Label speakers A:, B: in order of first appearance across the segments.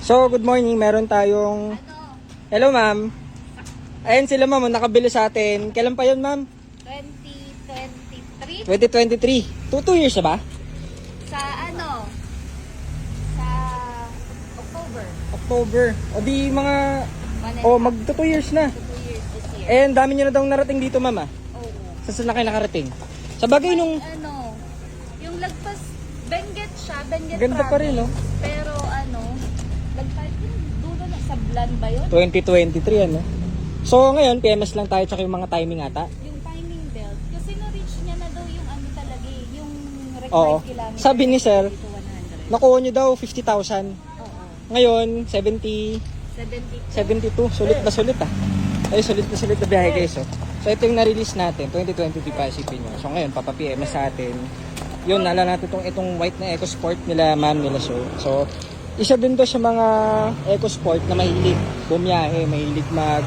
A: So, good morning. Meron tayong... Hello, ma'am. Ayan sila, ma'am. Nakabili sa atin. Kailan pa yun, ma'am?
B: 2023?
A: 2023. 2 years na ba?
B: Sa ano? Sa October.
A: October. O di mga... magto 2 years na.
B: 2 years this year.
A: And dami nyo na daw narating dito, ma'am, ah.
B: Oo.
A: Saan na kayo nakarating? Sa bagay nung...
B: Ano, yung lagpas, Benguet siya, Benguet
A: Ganda pa rin, no?
B: Pero ano, lagpas yung dulo na sa Blan ba yun?
A: 2023, ano? So, ngayon, PMS lang tayo tsaka yung mga timing ata.
B: Yung timing belt. Kasi na-reach niya na daw yung ano talaga eh, yung
A: Oo.
B: required kilometer.
A: Sabi ni sir,
B: to 100.
A: nakuha nyo daw 50,000.
B: Oo.
A: Ngayon, 70...
B: 72.
A: 72, sulit na sulit ah. Ay, sulit na biyahe guys. Oh. So, ito yung na-release natin, 2023 pa isipin nyo. So, ngayon, papa-PMS sa atin. Yun, naalala natin itong white na EcoSport nila, ma'am nila show. So, isa din to sa mga EcoSport na mahilig bumiyahe, mahilig mag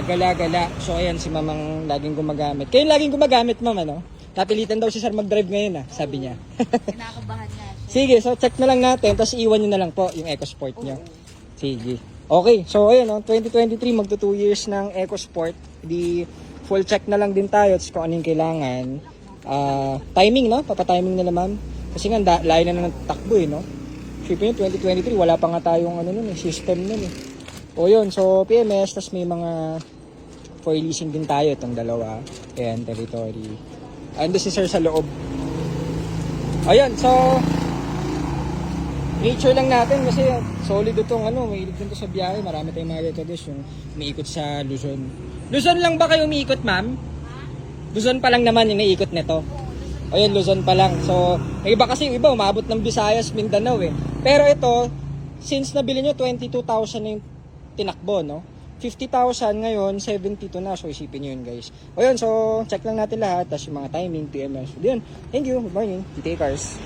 A: gala-gala. So, ayan, si mamang laging gumagamit. Kayo laging gumagamit, ma'am, ano? Napilitan daw si sir mag-drive ngayon ah, sabi niya.
B: Kinakabahan nga siya.
A: Sige, so check na lang natin, tapos iwan nyo na lang po yung EcoSport nyo. Sige. Okay, so ayun, 2023 magto 2 years ng EcoSport. Di full check na lang din tayo kung anong kailangan. Timing, no? Papa-timing nila, ma'am. Kasi nga, layo na ng takbo, eh, no? Siyempre yung 2023, wala pa nga tayong ano nun, system nun, eh. O yun, so PMS, tas may mga for leasing din tayo, itong dalawa. Ayan, territory. Ando si sir sa loob. Ayun, so nature lang natin kasi solid itong ano, may ilig din to sa biyahe. Marami tayong mga records yung umiikot sa Luzon. Luzon lang ba kayo umiikot, ma'am? Luzon pa lang naman yung naiikot nito. Ayun, Luzon pa lang. So, may iba kasi yung iba, umabot ng Visayas, Mindanao eh. Pero ito, since nabili nyo, 22,000 na yung tinakbo, no? 50,000 ngayon, 72 na. So, isipin nyo yun, guys. O yun, so, check lang natin lahat. Tapos yung mga timing, PMS. So, yun. Thank you. Good morning. GTA Cars.